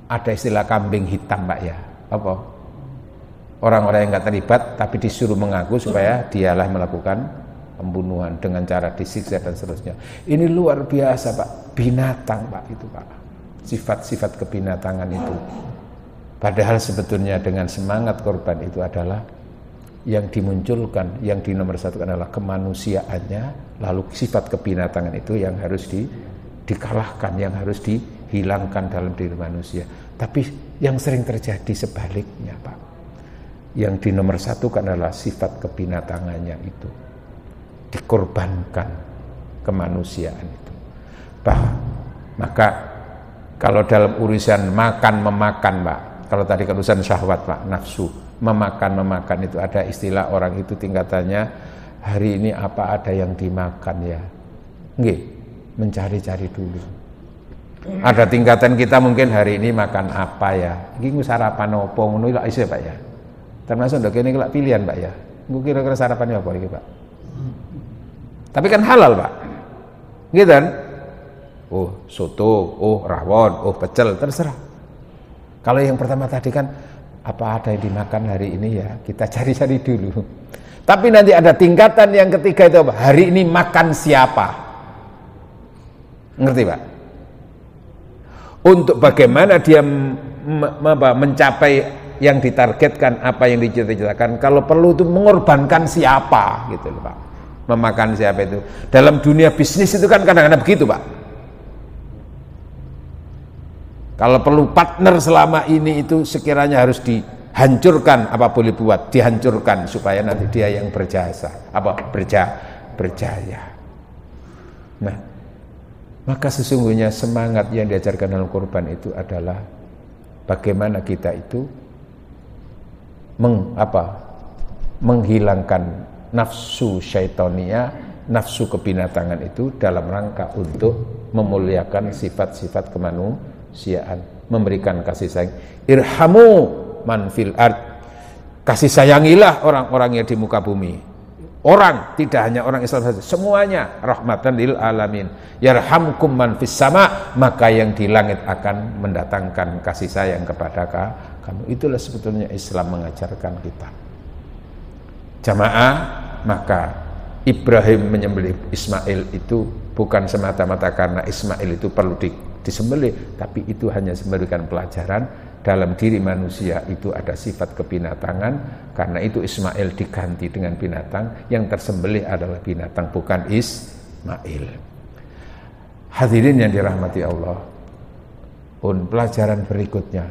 ada istilah kambing hitam Pak ya, orang-orang yang nggak terlibat tapi disuruh mengaku supaya dialah melakukan pembunuhan dengan cara disiksa dan seterusnya. Ini luar biasa Pak, binatang Pak itu Pak, sifat-sifat kebinatangan itu. Padahal sebetulnya dengan semangat korban itu adalah yang dimunculkan, yang dinomorsatukan adalah kemanusiaannya, lalu sifat kebinatangan itu yang harus dikalahkan, yang harus dihilangkan dalam diri manusia. Tapi yang sering terjadi sebaliknya, Pak. Yang dinomorsatukan adalah sifat kebinatangannya itu, dikorbankan kemanusiaan itu. Maka kalau dalam urusan makan memakan, Pak, kalau tadi urusan syahwat, Pak, nafsu, memakan itu ada istilah orang itu tingkatannya, hari ini apa ada yang dimakan ya? Nggih, mencari-cari dulu. Ada tingkatan kita mungkin hari ini makan apa ya? Iki sarapan opo ngono lak isih, Pak ya. Termasuk ndok kene lak pilihan, Pak ya. Engko kira-kira sarapan apa iki, Pak? Tapi kan halal, Pak. Gitu kan? Oh, soto, oh, rawon, oh, pecel, terserah. Kalau yang pertama tadi kan apa ada yang dimakan hari ini ya, kita cari-cari dulu. Tapi nanti ada tingkatan yang ketiga itu apa? Hari ini makan siapa? Ngerti, Pak? Untuk bagaimana dia mencapai yang ditargetkan, apa yang dicita-citakan, kalau perlu itu mengorbankan siapa gitu loh, Pak. Memakan siapa itu. Dalam dunia bisnis itu kan kadang-kadang begitu, Pak. Kalau perlu partner selama ini itu sekiranya harus dihancurkan, apa boleh buat, dihancurkan supaya nanti dia yang berjaya. Nah, maka sesungguhnya semangat yang diajarkan dalam kurban itu adalah bagaimana kita itu menghilangkan nafsu syaitonia, nafsu kebinatangan itu dalam rangka untuk memuliakan sifat-sifat kemanusiaan, memberikan kasih sayang. Irhamu man fil ard, kasih sayangilah orang-orang yang di muka bumi. Orang, tidak hanya orang Islam saja, semuanya rahmatan lil alamin. Yarhamkum man fis sama, maka yang di langit akan mendatangkan kasih sayang kepada kamu. Itulah sebetulnya Islam mengajarkan kita. Jamaah, maka Ibrahim menyembelih Ismail itu bukan semata-mata karena Ismail itu perlu disembelih, tapi itu hanya memberikan pelajaran dalam diri manusia itu ada sifat kebinatangan. Karena itu Ismail diganti dengan binatang, yang tersembelih adalah binatang, bukan Ismail. Hadirin yang dirahmati Allah, pelajaran berikutnya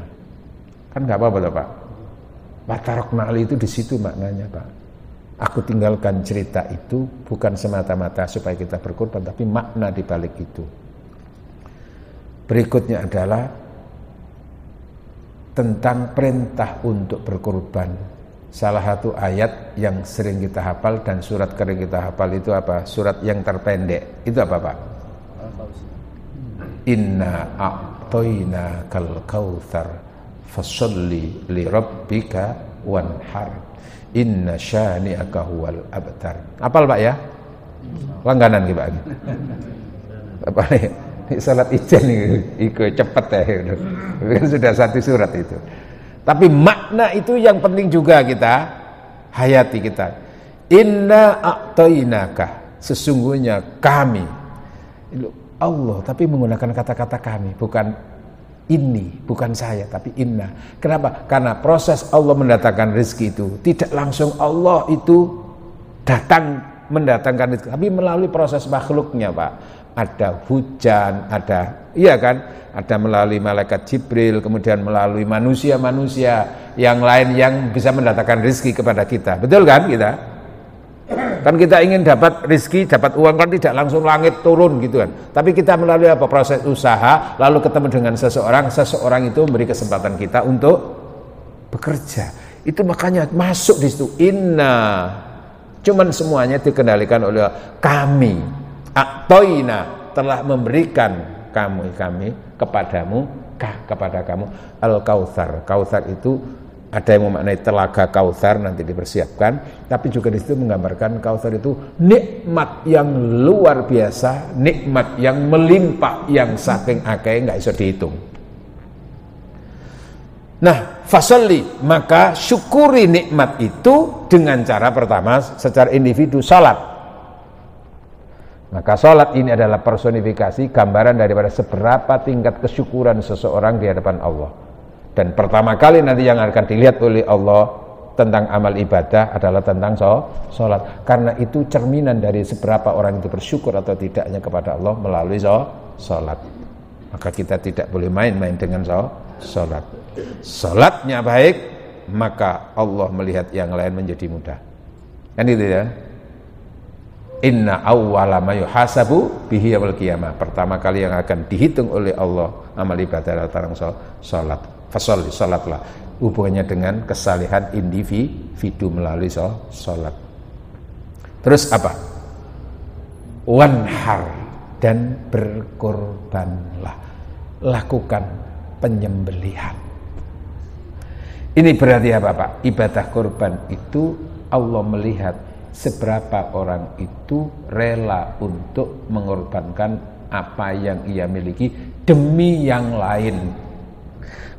kan nggak apa-apa, Pak. Watarokna itu di situ maknanya, Pak. Aku tinggalkan cerita itu bukan semata-mata supaya kita berkorban, tapi makna di balik itu. Berikutnya adalah tentang perintah untuk berkorban. Salah satu ayat yang sering kita hafal dan surat kering kita hafal itu apa? Surat yang terpendek. Itu apa, Pak? Inna a'toina kal kautsar fasholli li rabbika wanhar. Inna syani'aka huwal abtar. Apal, Pak ya? Langganan ki, Pak. Apa nih? Salat ijen ikut cepet ya. Kan sudah satu surat itu. Tapi makna itu yang penting juga kita hayati kita. Inna a'tainaka, sesungguhnya kami. Allah, tapi menggunakan kata-kata kami, bukan ini, bukan saya, tapi inna. Kenapa? Karena proses Allah mendatangkan rezeki itu tidak langsung Allah itu datang mendatangkan rezeki, tapi melalui proses makhluknya, Pak. Ada hujan, ada, iya kan? Ada melalui malaikat Jibril, kemudian melalui manusia-manusia yang lain yang bisa mendatangkan rezeki kepada kita. Betul kan kita? Kan kita ingin dapat rezeki, dapat uang kan tidak langsung langit turun gitu kan. Tapi kita melalui apa? Proses usaha, lalu ketemu dengan seseorang itu memberi kesempatan kita untuk bekerja. Itu makanya masuk di situ inna. Cuman semuanya dikendalikan oleh kami. A'toina, telah memberikan kami kepadamu, kepada kamu al-kautsar. Kautsar itu ada yang memaknai telaga Kautsar, nanti dipersiapkan, tapi juga di situ menggambarkan Kautsar itu nikmat yang luar biasa, nikmat yang melimpah, yang saking akeh nggak bisa dihitung. Nah, fasalli, maka syukuri nikmat itu dengan cara pertama secara individu, salat. Maka salat ini adalah personifikasi, gambaran daripada seberapa tingkat kesyukuran seseorang di hadapan Allah. Dan pertama kali nanti yang akan dilihat oleh Allah tentang amal ibadah adalah tentang sholat. Karena itu cerminan dari seberapa orang itu bersyukur atau tidaknya kepada Allah melalui sholat. Maka kita tidak boleh main-main dengan sholat. Sholatnya baik, maka Allah melihat yang lain menjadi mudah. Kan itu ya. Inna awwala ma yuhasabu bihi yaumil qiyamah. Pertama kali yang akan dihitung oleh Allah amal ibadah adalah tentang salat. Fasholli, salatlah. Hubungannya dengan kesalehan individu melalui salat. Terus apa? Wanhar, dan berkorbanlah. Lakukan penyembelihan. Ini berarti apa, Pak? Ibadah korban itu Allah melihat seberapa orang itu rela untuk mengorbankan apa yang ia miliki demi yang lain.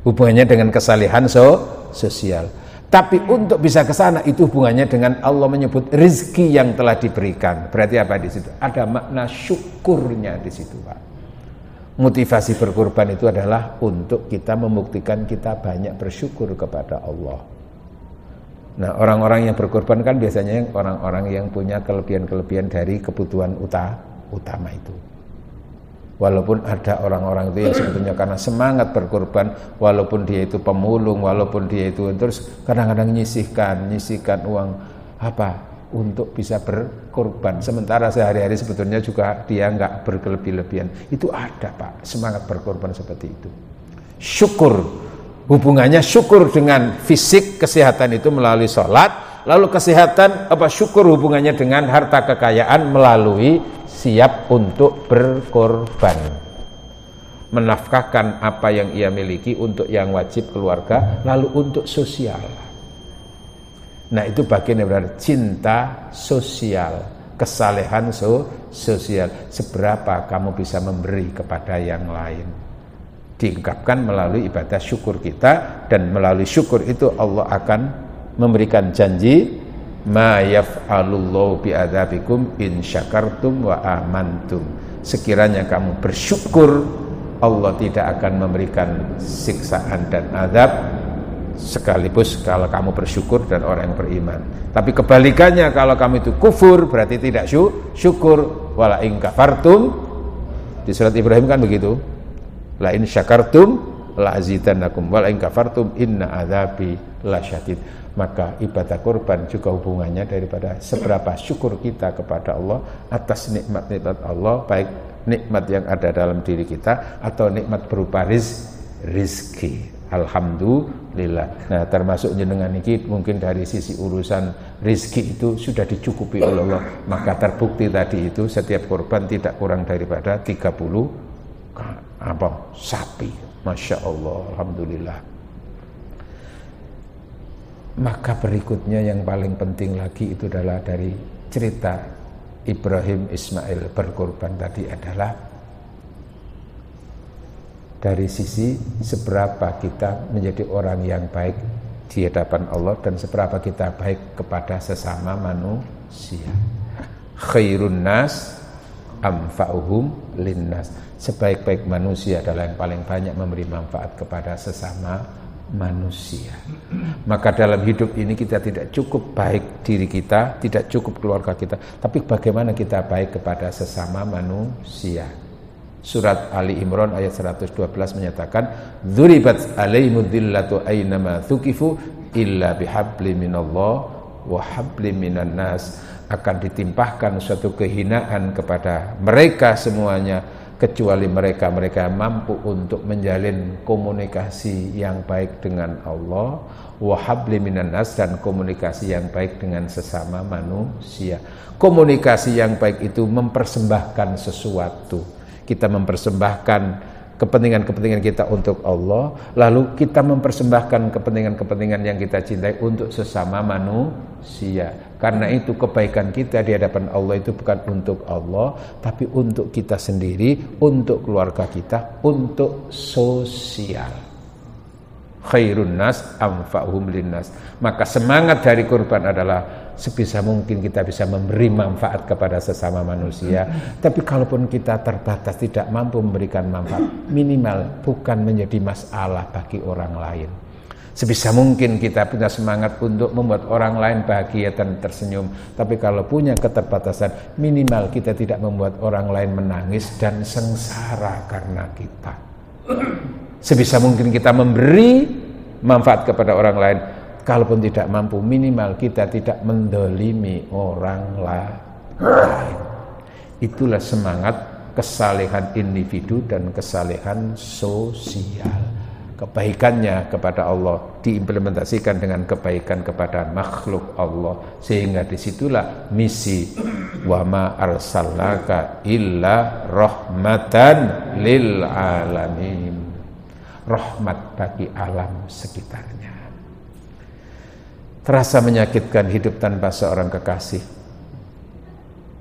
Hubungannya dengan kesalehan sosial. Tapi untuk bisa ke sana itu hubungannya dengan Allah menyebut rezeki yang telah diberikan. Berarti apa di situ? Ada makna syukurnya di situ, Pak. Motivasi berkorban itu adalah untuk kita membuktikan kita banyak bersyukur kepada Allah. Nah, orang-orang yang berkorban kan biasanya orang-orang yang punya kelebihan-kelebihan dari kebutuhan utama itu. Walaupun ada orang-orang itu yang sebetulnya karena semangat berkorban, walaupun dia itu pemulung, walaupun dia itu terus kadang-kadang nyisihkan uang untuk bisa berkorban. Sementara sehari-hari sebetulnya juga dia enggak berkelebih-lebihan. Itu ada, Pak, semangat berkorban seperti itu. Syukur. Hubungannya syukur dengan fisik, kesehatan itu melalui sholat. Lalu kesehatan, syukur hubungannya dengan harta kekayaan melalui siap untuk berkorban. Menafkahkan apa yang ia miliki untuk yang wajib keluarga, lalu untuk sosial. Nah, itu bagian dari cinta sosial, kesalehan sosial. Seberapa kamu bisa memberi kepada yang lain. Diungkapkan melalui ibadah syukur kita, dan melalui syukur itu Allah akan memberikan janji ma yaf'alullahu bi'adzabikum in syakartum wa amantum. Sekiranya kamu bersyukur, Allah tidak akan memberikan siksaan dan azab sekaligus kalau kamu bersyukur dan orang yang beriman. Tapi kebalikannya, kalau kamu itu kufur berarti tidak syukur. Wala in kafartum, di surat Ibrahim kan begitu. La in syakartum la azidannakum wa la in kafartum inna adzabi lasyadid. Maka ibadah korban juga hubungannya daripada seberapa syukur kita kepada Allah atas nikmat-nikmat Allah, baik nikmat yang ada dalam diri kita atau nikmat berupa rizki. Alhamdulillah. Nah, termasuk jenengan ini mungkin dari sisi urusan rizki itu sudah dicukupi oleh Allah. Maka terbukti tadi itu setiap korban tidak kurang daripada 30 sapi. Masya Allah, alhamdulillah. Maka berikutnya yang paling penting lagi itu adalah dari cerita Ibrahim Ismail berkorban tadi adalah dari sisi seberapa kita menjadi orang yang baik di hadapan Allah dan seberapa kita baik kepada sesama manusia. Khairun nas amfa'uhum linnas. Sebaik-baik manusia adalah yang paling banyak memberi manfaat kepada sesama manusia. Maka dalam hidup ini kita tidak cukup baik diri kita, tidak cukup keluarga kita, tapi bagaimana kita baik kepada sesama manusia. Surat Ali Imran ayat 112 menyatakan, "Dzuribat 'alaihimud dzillatu aynama thuqifu illa bihablim minallah wa hablim minan nas." Akan ditimpahkan suatu kehinaan kepada mereka semuanya, kecuali mereka yang mampu untuk menjalin komunikasi yang baik dengan Allah, wa hablim minan nas, dan komunikasi yang baik dengan sesama manusia. Komunikasi yang baik itu mempersembahkan sesuatu. Kita mempersembahkan kepentingan-kepentingan kita untuk Allah, lalu kita mempersembahkan kepentingan-kepentingan yang kita cintai untuk sesama manusia. Karena itu kebaikan kita di hadapan Allah itu bukan untuk Allah, tapi untuk kita sendiri, untuk keluarga kita, untuk sosial. Khairun nas anfa'uhum linnas. Maka semangat dari korban adalah sebisa mungkin kita bisa memberi manfaat kepada sesama manusia. Tapi kalaupun kita terbatas tidak mampu memberikan manfaat, minimal bukan menjadi masalah bagi orang lain. Sebisa mungkin kita punya semangat untuk membuat orang lain bahagia dan tersenyum. Tapi kalau punya keterbatasan, minimal kita tidak membuat orang lain menangis dan sengsara karena kita. Sebisa mungkin kita memberi manfaat kepada orang lain. Kalaupun tidak mampu, minimal kita tidak mendolimi orang lain. Itulah semangat kesalehan individu dan kesalehan sosial. Kebaikannya kepada Allah diimplementasikan dengan kebaikan kepada makhluk Allah, sehingga disitulah misi wa ma arsalnaka illa rahmatan lil alamin, rahmat bagi alam sekitarnya. Terasa menyakitkan hidup tanpa seorang kekasih,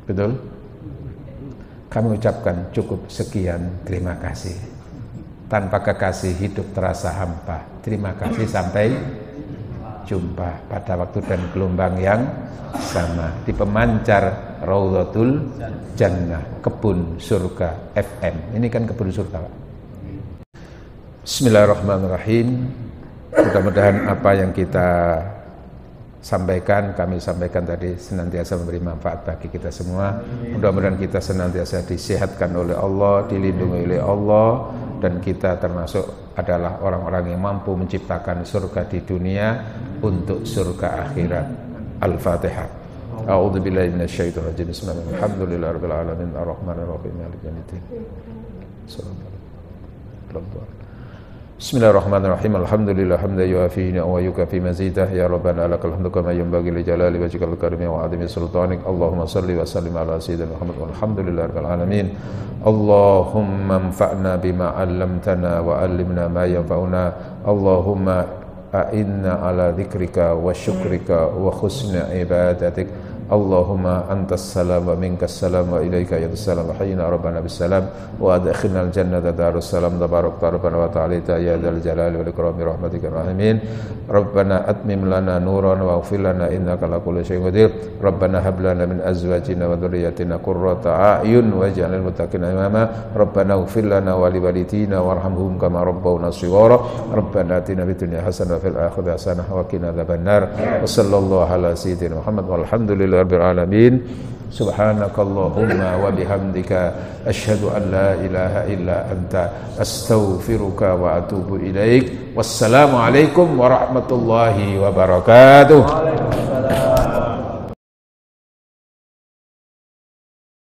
betul? Kami ucapkan cukup sekian, terima kasih. Tanpa kekasih hidup terasa hampa. Terima kasih, sampai jumpa pada waktu dan gelombang yang sama di pemancar Raudhatul Jannah, kebun surga FM. Ini kan kebun surga, Pak. Bismillahirrahmanirrahim. Mudah-mudahan apa yang kita sampaikan, kami sampaikan tadi senantiasa memberi manfaat bagi kita semua. Mudah-mudahan kita senantiasa disehatkan oleh Allah, dilindungi oleh Allah, dan kita termasuk adalah orang-orang yang mampu menciptakan surga di dunia untuk surga akhirat. Al-Fatihah. A'udzubillahi minasyaitonir rajim. Bismillahirrahmanirrahim. Alhamdulillahirabbil alamin arrahmanir rahim maliki yaumiddin. Bismillahirrahmanirrahim. Alhamdulillah hamdan yuafi wa yukafi mazidah. Ya Rabbana lakal hamdu kama yanbaghi li jalali wajhikal karimi wa 'azimi sultanik. Allahumma shalli wa sallim ala sayyidina Muhammad walhamdulillahirabbil alamin. Allahumma anfa'na bima 'allamtana wa 'allimna ma yanfa'una. Allahumma a'inna ala dzikrika wa syukrika wa husni ibadatik. Allahumma antas salam wa minkas salam wa ilaika yadus salam wa hayyina rabbana bis salam wa adkhilna al jannata darus salam tabarak rabbana wa ta'ala ya dzal jalali wal ikrami rahmatika rahimin. Rabbana atmim lana nuran wa ighfir lana innaka ala kulli syai'in qadir. Rabbana hab lana min azwajina wa dhurriyyatina qurrata a'yun waj'alna lil muttaqina imama. Rabbana ighfir lana wa li walidina warhamhum kama rabbawna shighara. Rabbana atina fid dunya hasanah wa fil akhirati hasanah wa qina adzabannar. Wa sallallahu ala sayyidina Muhammad walhamdulillah rabbil alamin. Subhanakallahumma wa bihamdika asyhadu an la ilaha illa anta astaghfiruka wa atubu ilaik. Wassalamu alaikum warahmatullahi wabarakatuh.